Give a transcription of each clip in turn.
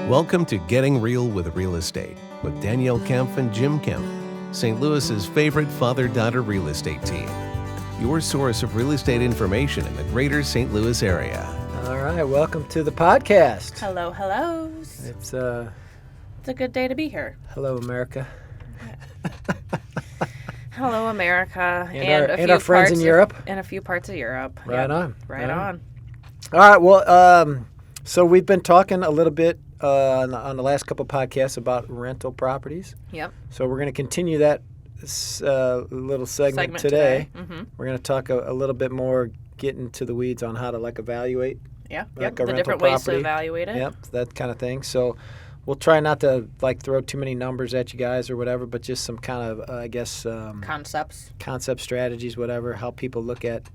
Welcome to Getting Real with Real Estate with Danielle Kempf and Jim Kempf, St. Louis's favorite father-daughter real estate team. Your source of real estate information in the greater St. Louis area. All right, welcome to the podcast. Hello, hellos. It's a good day to be here. Hello, America. Hello, America. And our friends in Europe. And a few parts of Europe. Right yep. on. Right on. All right, well, so we've been talking a little bit on the last couple podcasts about rental properties. Yep. So we're going to continue that little segment today. Mm-hmm. We're going to talk a little bit more, get into the weeds on how to evaluate. Yeah. Like the different ways to evaluate it. Yep, that kind of thing. So we'll try not to throw too many numbers at you guys or whatever, but just some kind of concept strategies, whatever, how people look at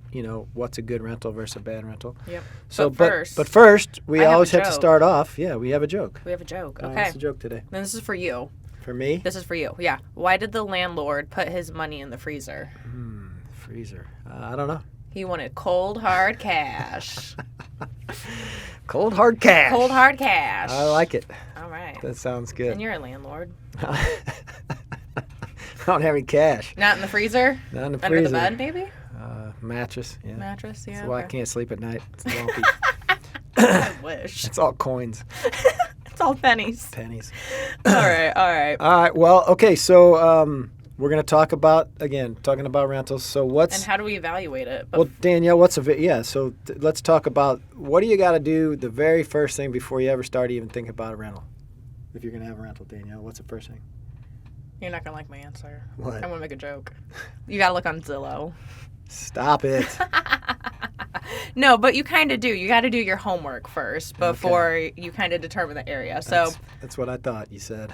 what's a good rental versus a bad rental. Yep. So but first we always have to start off. Yeah, we have a joke. We have a joke. Okay. What's the joke today? Then this is for you. For me? This is for you. Yeah. Why did the landlord put his money in the freezer? Freezer. I don't know. He wanted cold hard cash. Cold hard cash. Cold hard cash. I like it. All right. That sounds good. And you're a landlord. I don't have any cash. Not in the freezer? Not in the Under freezer. the bed, maybe? Mattress. Yeah. Mattress, yeah. That's why I can't sleep at night. It's lumpy. I wish. It's all coins. It's all pennies. Pennies. All right. All right. Well, okay. So we're going to talk about rentals. So and how do we evaluate it? Well, Danielle, so let's talk about what do you got to do the very first thing before you ever start even thinking about a rental? If you're going to have a rental, Danielle, what's the first thing? You're not going to like my answer. What? I'm going to make a joke. You got to look on Zillow. Stop it. No, but you kind of do. You got to do your homework first before you kind of determine the area. So that's what I thought you said.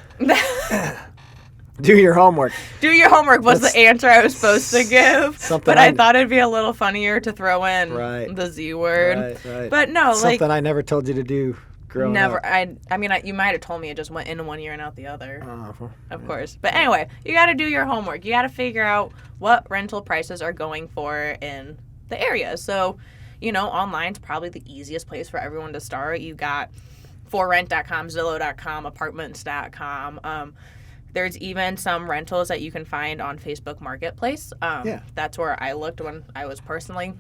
Do your homework. Do your homework was the answer I was supposed to give. But I thought it'd be a little funnier to throw in the Z word. Right. But no, something I never told you to do growing up. I mean, you might have told me it just went in one ear and out the other. Of course. But anyway, you got to do your homework. You got to figure out what rental prices are going for in the area. So, online's probably the easiest place for everyone to start. You got forrent.com, Zillow.com, apartments.com. There's even some rentals that you can find on Facebook Marketplace. That's where I looked when I was personally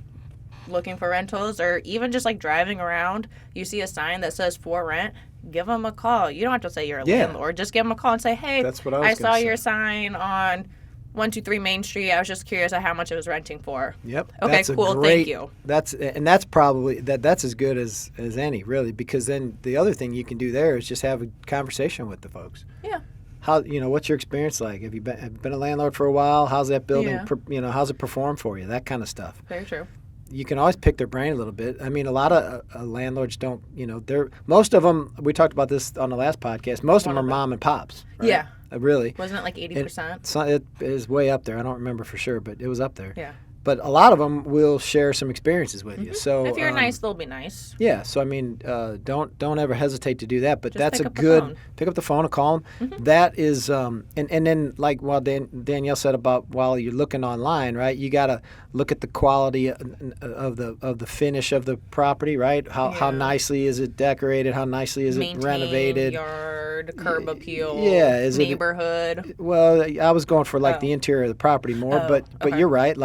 looking for rentals, or even just driving around. You see a sign that says for rent, give them a call. You don't have to say you're a landlord. Just give them a call and say, hey, that's what I saw your sign on 123 Main Street. I was just curious at how much it was renting for. Yep. Okay, cool. Thank you. That's probably that's as good as any, really, because then the other thing you can do there is just have a conversation with the folks. Yeah. How what's your experience like? Have you been a landlord for a while? How's that building? Yeah. How's it perform for you? That kind of stuff. Very true. You can always pick their brain a little bit. I mean, a lot of landlords don't. Most of them. We talked about this on the last podcast. Most of them are mom and pops. Right? Yeah. Really. Wasn't it like 80%? It is way up there. I don't remember for sure, but it was up there. Yeah. But a lot of them will share some experiences with you. So if you're nice, they'll be nice. Yeah. So I mean, don't ever hesitate to do that. But just that's pick up the phone and call them. Mm-hmm. That is and then while Danielle said about while you're looking online, right? You got to look at the quality of the finish of the property, right? How nicely is it decorated? How nicely is it renovated? Yard, curb appeal. Yeah. Is neighborhood. Well, I was going for the interior of the property more, but okay. You're right.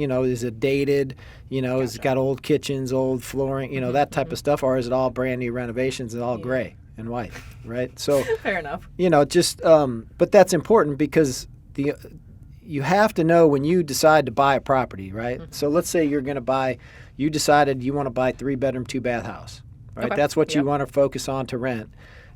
Is it dated? Gotcha. Is it got old kitchens, old flooring, that type of stuff, or is it all brand new renovations and all gray and white, right? So fair enough. But that's important because you have to know when you decide to buy a property, right? Mm-hmm. So let's say you decided you want to buy 3-bedroom, 2-bath house, right? Okay. That's what you want to focus on to rent.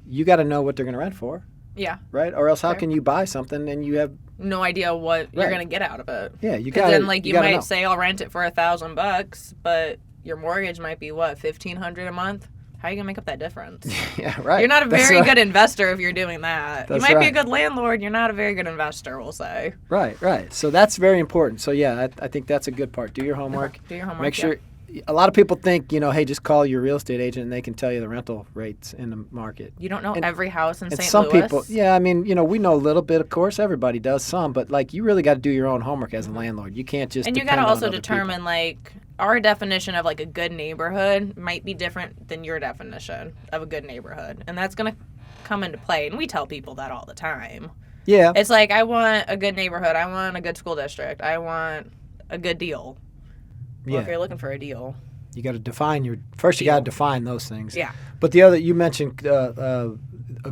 You got to know what they're going to rent for. Yeah. Right? Or else how can you buy something and you have no idea what you're going to get out of it? Yeah, you got to. Then you might say I'll rent it for $1,000, but your mortgage might be what, $1,500 a month? How are you going to make up that difference? Yeah, right. You're not a very good investor if you're doing that. That's you might be a good landlord, you're not a very good investor, we'll say. Right. So that's very important. So yeah, I think that's a good part. Do your homework. Do your homework. Make sure. A lot of people think, hey, just call your real estate agent and they can tell you the rental rates in the market. You don't know every house in St. Louis. Some people, yeah, I mean, we know a little bit, of course. Everybody does some, but you really got to do your own homework as a landlord. You can't just. And you got to also determine our definition of a good neighborhood might be different than your definition of a good neighborhood, and that's gonna come into play. And we tell people that all the time. Yeah. It's like, I want a good neighborhood. I want a good school district. I want a good deal. Well, if you're looking for a deal, you got to define you got to define those things. Yeah. But the other, you mentioned a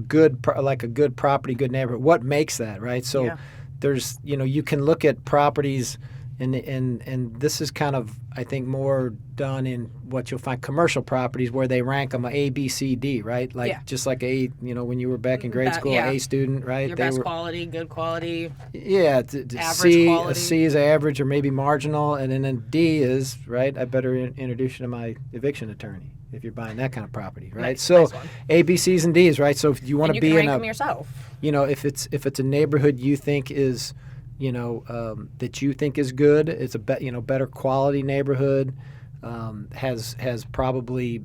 good property, good neighborhood. What makes that, right? So there's, you can look at properties, and this is kind of, I think, more done in what you'll find commercial properties where they rank them A, B, C, D, right? Like just like A, when you were back in grade school, A student, right? Your best quality, good quality. Yeah, average quality. A C is average or maybe marginal, and then a D is, right, I better introduce you to my eviction attorney if you're buying that kind of property, right? Nice So one. A, B, C's, and D's, right? So if you want to be in them yourself. if it's a neighborhood you think is, that you think is good, it's a better quality neighborhood, has probably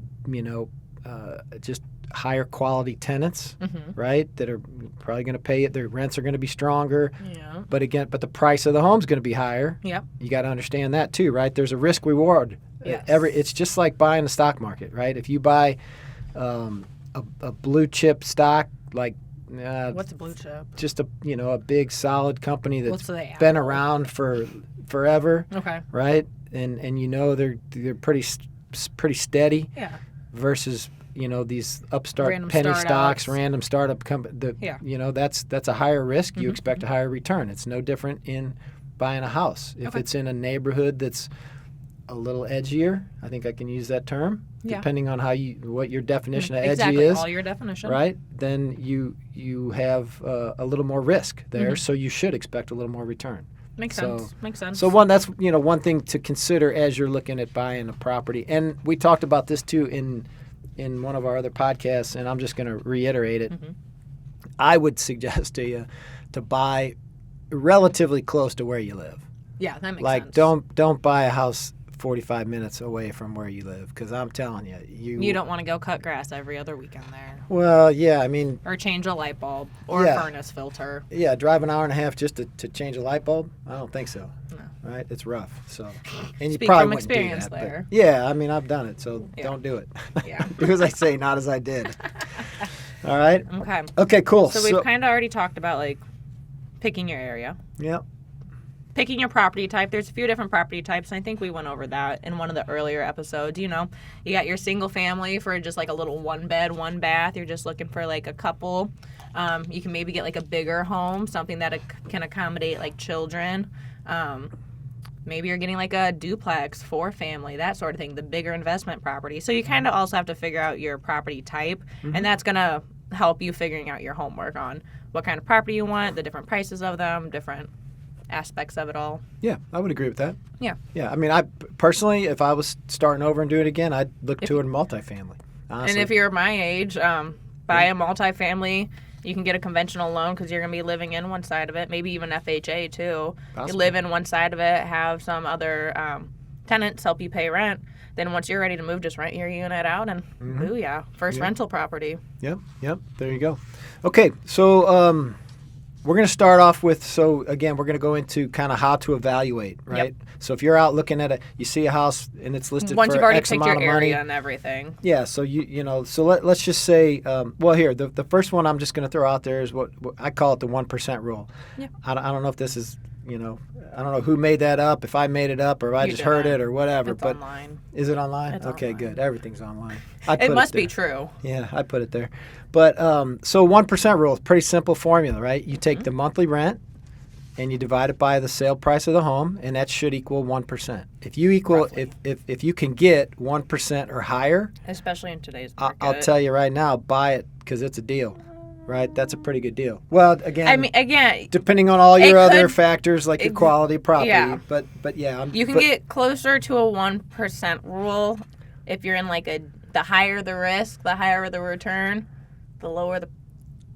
just higher quality tenants, right? That are probably going to pay it. Their rents are going to be stronger. Yeah. But the price of the home's going to be higher. Yep. You got to understand that too, right? There's a risk reward. Yes. It's just like buying the stock market, right? If you buy a blue chip stock like. What's a blue chip? Just a big solid company that's been been around for forever. Okay. Right, and they're pretty steady. Yeah. Versus these upstart Random penny startups. stocks, random startup company. That's a higher risk. You expect a higher return. It's no different in buying a house. If it's in a neighborhood that's a little edgier, I think I can use that term. Yeah. Depending on what your definition of edgy exactly, is. all your definition. Right? Then you have a little more risk there, so you should expect a little more return. Makes sense. So that's one thing to consider as you're looking at buying a property. And we talked about this too in one of our other podcasts, and I'm just going to reiterate it. I would suggest to you to buy relatively close to where you live. Yeah, that makes like, sense. don't buy a house 45 minutes away from where you live, because I'm telling you, you don't want to go cut grass every other weekend there. Well, yeah, I mean, or change a light bulb or a furnace filter. Yeah, drive an hour and a half just to change a light bulb. I don't think so. No. Right? It's rough. So, and you Speak probably from wouldn't experience do that, there. but yeah, I mean, I've done it, so don't do it. Yeah. Do as I say, not as I did. All right. Okay. Okay. Cool. So we've kind of already talked about like picking your area. Yep. Picking your property type. There's a few different property types, and I think we went over that in one of the earlier episodes. You got your single family for just like a little 1 bed, 1 bath. You're just looking for like a couple. You can maybe get like a bigger home, something that can accommodate like children. Maybe you're getting like a duplex for family, that sort of thing, the bigger investment property. So you kind of also have to figure out your property type, and that's going to help you figuring out your homework on what kind of property you want, the different prices of them, different aspects of it all. Yeah, I would agree with that. Yeah. Yeah, I mean, I personally, if I was starting over and doing it again, I'd look to a multifamily. Honestly. And if you're my age, buy a multifamily. You can get a conventional loan because you're going to be living in one side of it, maybe even FHA too. Possibly. You live in one side of it, have some other tenants help you pay rent. Then once you're ready to move, just rent your unit out and booyah, first rental property. Yep, there you go. Okay, so we're going to start off with, again, we're going to go into kind of how to evaluate, right? Yep. So if you're out looking at you see a house and it's listed once for you've already X picked amount your of money. area and everything. Yeah, so so let's just say, well, here, the first one I'm just going to throw out there is what I call it the 1% rule. Yeah. I don't know if this is, I don't know who made that up, if I made it up or I just heard it or whatever. It's but online. Is it online? It's okay, online. good. Everything's online. It must be true. Yeah, I put it there. But so 1% rule is a pretty simple formula, right? You take the monthly rent and you divide it by the sale price of the home, and that should equal 1%. If you if you can get 1% or higher, especially in today's market, I'll tell you right now, buy it because it's a deal. Right, that's a pretty good deal. Well, again, depending on all your other factors like your quality of property, yeah. but yeah, you can get closer to a 1% rule if you're in like the higher the risk, the higher the return, the lower the.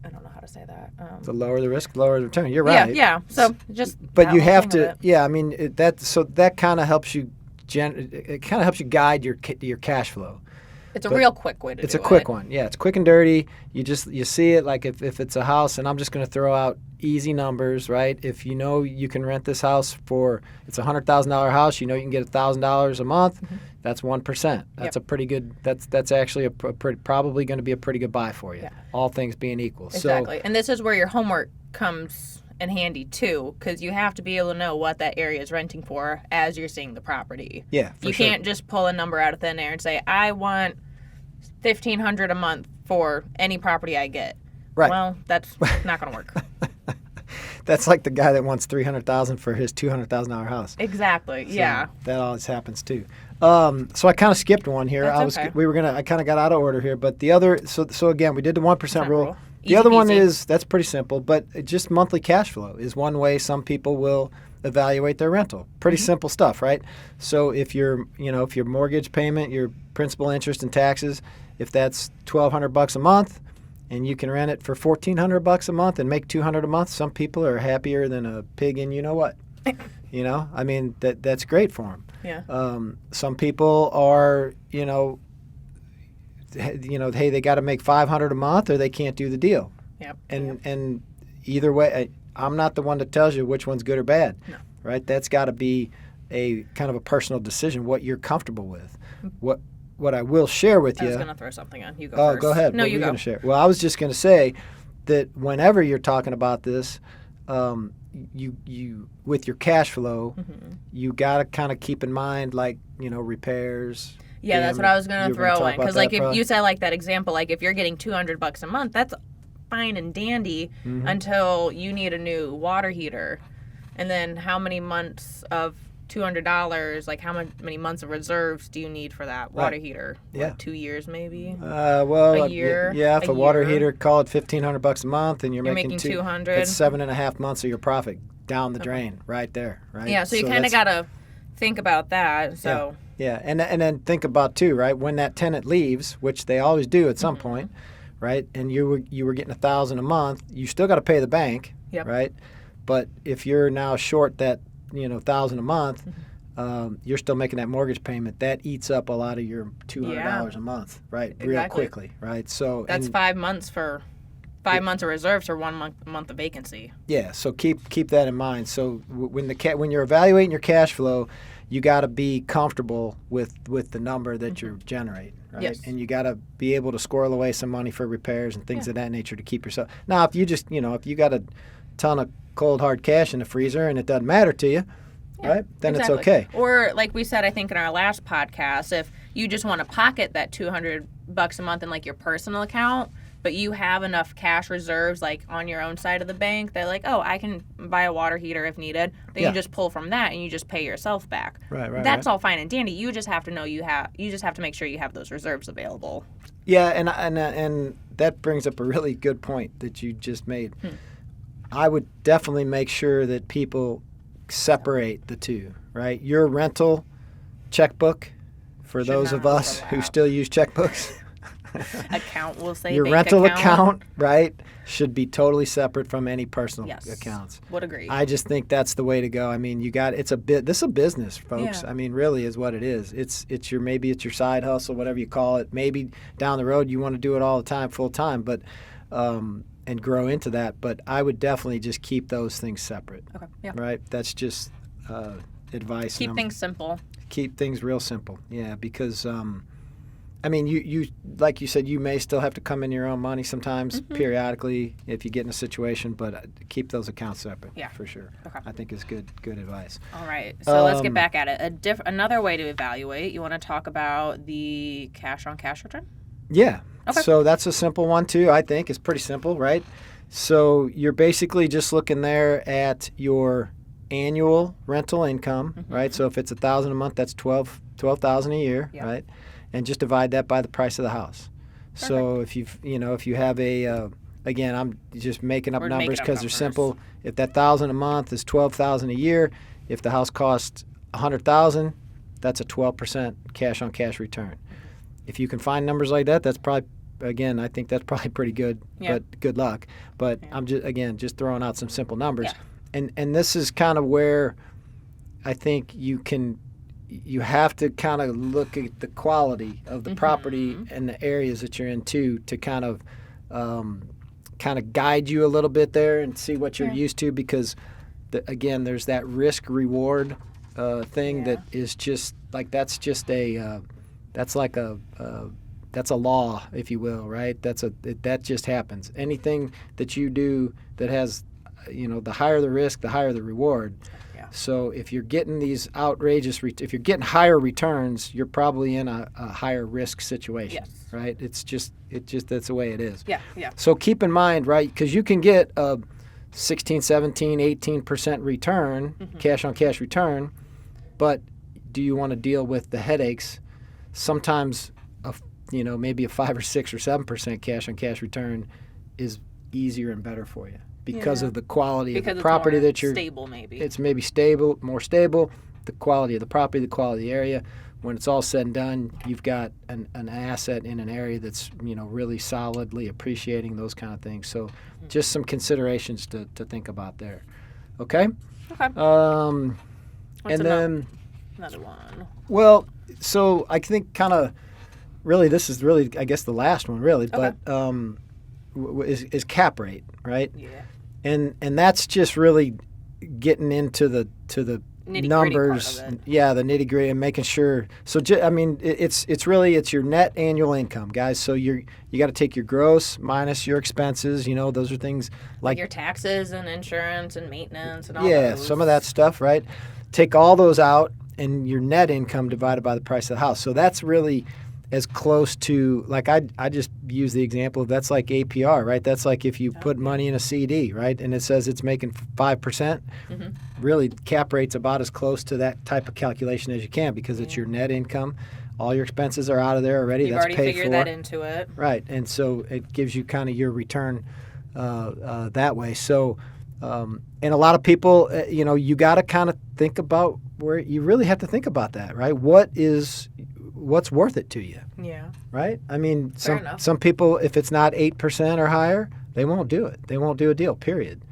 I don't know how to say that. The lower the risk, lower the return. You're right. Yeah. So just. But you have to. Yeah, I mean that kind of helps you. It kind of helps you guide your cash flow. It's a real quick way to do it. It's a quick one. Yeah, it's quick and dirty. You see it like if it's a house, and I'm just going to throw out easy numbers, right? If you know you can rent this house for, it's a $100,000 house, you know you can get $1,000 a month, that's 1%. That's a pretty good, that's actually probably going to be a pretty good buy for you, all things being equal. Exactly. And this is where your homework comes in handy too, because you have to be able to know what that area is renting for as you're seeing the property. Yeah, you can't just pull a number out of thin air and say, I want $1,500 a month for any property I get. Right. Well, that's not going to work. That's like the guy that wants $300,000 for his $200,000 house. Exactly. So yeah. That always happens too. So I kind of skipped one here. That's okay. I kind of got out of order here, but the other. So again, we did the 1% rule. The Easy other one peasy. that's pretty simple, but just monthly cash flow is one way some people will evaluate their rental. Pretty simple stuff, right? So if your mortgage payment, your principal, interest, and taxes, if that's $1,200 a month, and you can rent it for $1,400 a month and make $200 a month, some people are happier than a pig in you know what. I mean that's great for them. Yeah. Some people are hey, they got to make $500 a month or they can't do the deal. Yep. And either way, I'm not the one that tells you which one's good or bad. No. Right? That's got to be a kind of a personal decision, what you're comfortable with. What I will share with you. I was going to throw something on. You go Oh, first. go ahead. No, what you were go. Going to share? Well, I was just going to say that whenever you're talking about this, you with your cash flow, you got to kind of keep in mind repairs. Yeah, that's what I was going to throw in. Because if probably. you say like that example, like if you're getting $200 a month, that's fine and dandy until you need a new water heater. And then how many months of $200, like how many months of reserves do you need for that water heater? Yeah. 2 years maybe? A year? Yeah, if A a water year? heater, call it $1,500 a month, and you're making $200. That's 7.5 months of your profit down the drain right there, right? Yeah, so you kind of got to think about that. So yeah, and then think about too, right? When that tenant leaves, which they always do at some point, right? And you were getting $1,000 a month, you still got to pay the bank, right? But if you're now short that $1,000 a month, you're still making that mortgage payment. That eats up a lot of your $200 a month, right? Exactly. Real quickly, right? So that's 5 months for 5 months of reserves for 1 month of vacancy. Yeah, so keep that in mind. So when you're evaluating your cash flow, you got to be comfortable with the number that you're generating, right? Yes. And you got to be able to squirrel away some money for repairs and things of that nature to keep yourself. Now, if you just if you got a ton of cold hard cash in the freezer and it doesn't matter to you, right? Then exactly. it's okay. Or like we said, I think in our last podcast, if you just want to pocket that $200 a month in like your personal account, but you have enough cash reserves like on your own side of the bank that like, oh, I can buy a water heater if needed. Then you just pull from that and you just pay yourself back. Right. That's all fine and dandy. You just have to know you just have to make sure you have those reserves available. Yeah, and that brings up a really good point that you just made. I would definitely make sure that people separate the two, right? Your rental checkbook, for those of us who still use checkbooks. Account, we'll say. Your bank rental account, right, should be totally separate from any personal accounts. Would agree. I just think that's the way to go. I mean, this is a business, folks. Yeah. I mean, really is what it is. It's your side hustle, whatever you call it. Maybe down the road you want to do it all the time, full time, but and grow into that. But I would definitely just keep those things separate. Okay. Yeah. Right. That's just advice. Keep things simple. Keep things real simple. Yeah, because I mean, you like you said, you may still have to come in your own money sometimes, periodically, if you get in a situation, but keep those accounts separate. Yeah, for sure. Okay. I think is good advice. All right, so let's get back at it. Another way to evaluate. You want to talk about the cash on cash return? Yeah. Okay. So that's a simple one too. I think it's pretty simple, right? So you're basically just looking there at your annual rental income, right? So if it's $1,000 a month, that's $12,000 a year, right? And just divide that by the price of the house. Perfect. So if you have a again, I'm just making up numbers because they're simple. If that $1,000 a month is $12,000 a year, if the house costs $100,000, that's a 12% cash on cash return. If you can find numbers like that, that's probably, again, I think that's probably pretty good. But good luck. But I'm just throwing out some simple numbers. And this is kind of where I think you can you have to kind of look at the quality of the property and the areas that you're in too, to kind of guide you a little bit there and see what you're used to, because again, there's that risk reward thing that is just like, that's a law, if you will, right? That just happens. Anything that you do that has, the higher the risk, the higher the reward. Yeah. So if you're getting these outrageous, if you're getting higher returns, you're probably in a higher risk situation, right? It's just that's the way it is. Yeah, yeah. So keep in mind, right, because you can get a 16, 17, 18% return, cash on cash return, but do you want to deal with the headaches? Sometimes maybe a 5 or 6 or 7% cash on cash return is easier and better for you because of the quality of the property that you're stable. Maybe it's more stable. The quality of the property, the quality of the area. When it's all said and done, you've got an asset in an area that's really solidly appreciating, those kind of things. So just some considerations to think about there. Okay. Okay. And then another one. Well, so I think kind of. Really, this is really, I guess, the last one, really. Okay. But is cap rate, right? Yeah. And that's just really getting into the numbers, part of it. Yeah, the nitty gritty, and making sure. So it's your net annual income, guys. So you got to take your gross minus your expenses. Those are things like your taxes and insurance and maintenance and all. Yeah, those. some of that stuff, right? Take all those out, and your net income divided by the price of the house. So that's really as close to, like, I just use the example of, that's like APR, right? That's like if you put money in a CD, right, and it says it's making 5%. Really, cap rate's about as close to that type of calculation as you can, because it's your net income. All your expenses are out of there already. You've That's already paid figured for. that into it. Right, and so it gives you kind of your return that way. So, and a lot of people, you got to kind of think about where you really have to think about that, right? What's worth it to you? Yeah. Right? I mean, Fair enough. some people, if it's not 8% or higher, they won't do it. They won't do a deal, period.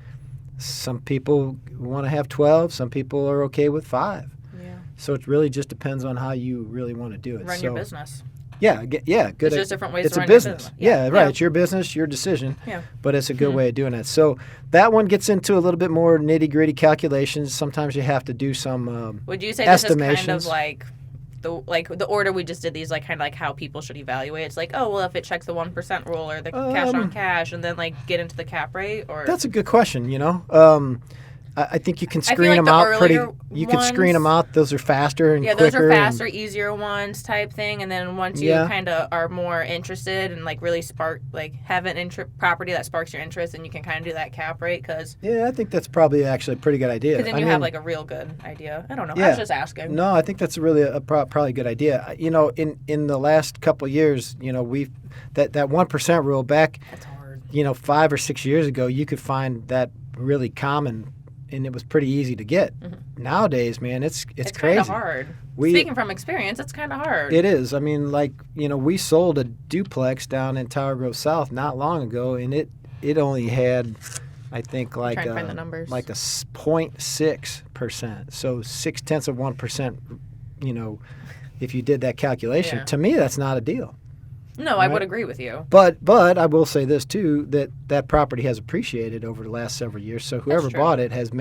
Some people want to have 12. Some people are okay with 5. Yeah. So it really just depends on how you really want to do it. Run your business. Yeah, good. There's just different ways it's to a run business. your business. Yeah, right. It's your business, your decision. Yeah. But it's a good way of doing it. So that one gets into a little bit more nitty-gritty calculations. Sometimes you have to do some Would you say this is estimations. kind of like the order we just did these, like, kind of like how people should evaluate? It's like, oh, well, if it checks the 1% rule or the cash on cash, and then, like, get into the cap rate? Or That's a good question, I think you can screen like them the out pretty. earlier You can screen them out. Those are faster and quicker. those are faster, easier ones type thing. And then once you kind of are more interested and, like, really have an property that sparks your interest, and you can kind of do that cap rate. I think that's probably actually a pretty good idea. Because then you have, like, a real good idea. I don't know. Yeah. I was just asking. No, I think that's really probably a good idea. In the last couple of years, we've that 1% rule back. That's hard. 5 or 6 years ago, you could find that really common. And it was pretty easy to get. Nowadays, man, it's crazy. It's kind of hard. Speaking from experience, it's kind of hard. It is. I mean, we sold a duplex down in Tower Grove South not long ago, and it only had, I think, like trying to find the numbers. Like a 0.6%. So 0.6%. If you did that calculation, to me, that's not a deal. No, right? I would agree with you. But I will say this too, that property has appreciated over the last several years. So whoever bought it has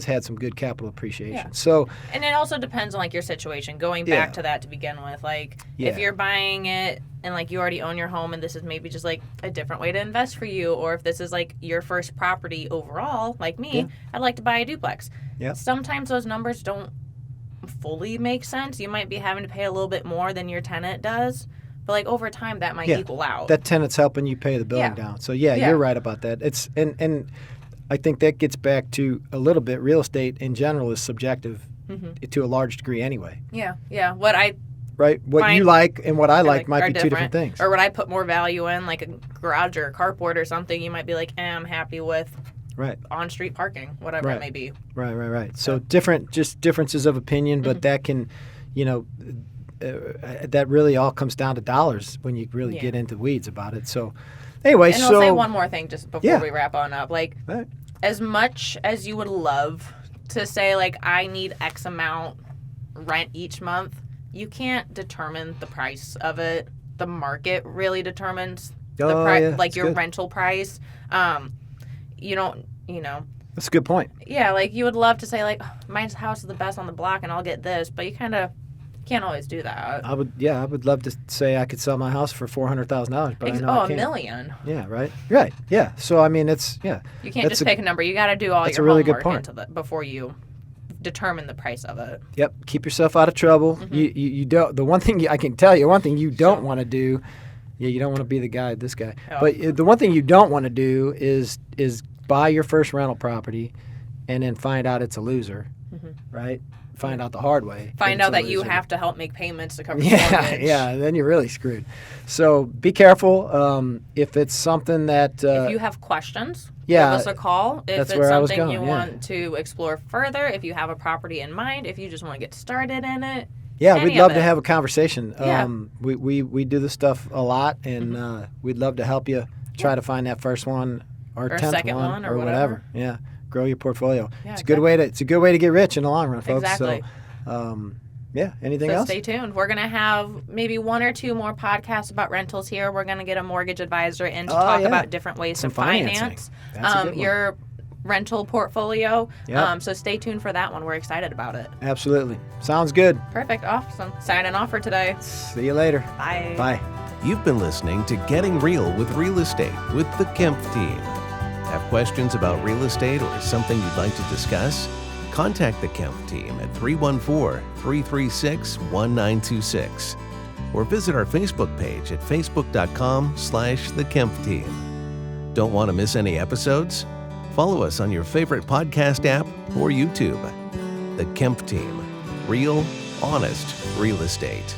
had some good capital appreciation. Yeah. So, and it also depends on, like, your situation. Going back to that to begin with, like, if you're buying it and, like, you already own your home and this is maybe just, like, a different way to invest for you, or if this is, like, your first property overall, like me, I'd like to buy a duplex. Yeah. Sometimes those numbers don't fully make sense. You might be having to pay a little bit more than your tenant does. But, like, over time, that might equal out. That tenant's helping you pay the building down. So, you're right about that. It's and I think that gets back to a little bit. Real estate in general is subjective to a large degree anyway. Yeah, yeah. What you like and what I like might be two different things. Or what I put more value in, like a garage or a carport or something, you might be like, I'm happy with on-street parking, whatever it may be. Right. So differences of opinion, but that can, that really all comes down to dollars when you really get into the weeds about it. So, anyway, and I'll say one more thing just before we wrap on up. Like, right. As much as you would love to say, like, I need X amount rent each month, you can't determine the price of it. The market really determines like your rental price. You don't, That's a good point. Yeah, like you would love to say like, oh, my house is the best on the block and I'll get this, but you kind of can't always do that. I would love to say I could sell my house for $400,000, but I know I can't. $1 million. Yeah, right, yeah. So I mean, it's You can't just pick a number. You got to do all your really homework good point. into before you determine the price of it. Yep, keep yourself out of trouble. Mm-hmm. You don't. The one thing I can tell you, one thing you don't want to do. Yeah, you don't want to be this guy. Oh. But the one thing you don't want to do is buy your first rental property, and then find out it's a loser, right? Find out the hard way. Find out that you have to help make payments to cover the mortgage. Yeah, then you're really screwed. So be careful. If it's something that if you have questions, give yeah, us a call. If that's it's where I was something going, you yeah. want to explore further, if you have a property in mind, if you just want to get started in it. yeah, any we'd of love it. to have a conversation. Yeah. We do this stuff a lot, and we'd love to help you try to find that first one or 10th second one or whatever. Yeah, grow your portfolio. Yeah, It's a good way to get rich in the long run, folks. Exactly. So, yeah. Anything So else? stay tuned. We're going to have maybe 1 or 2 more podcasts about rentals here. We're going to get a mortgage advisor in to talk about different ways Some to finance financing. That's a good one. your rental portfolio. Yep. So stay tuned for that one. We're excited about it. Absolutely. Sounds good. Perfect. Awesome. Signing off for today. See you later. Bye. Bye. You've been listening to Getting Real with Real Estate with the Kempf team. Have questions about real estate or something you'd like to discuss? Contact the Kempf team at 314-336-1926 or visit our Facebook page at facebook.com/the Kempf team. Don't want to miss any episodes? Follow us on your favorite podcast app or YouTube. The Kempf team. Real, honest real estate.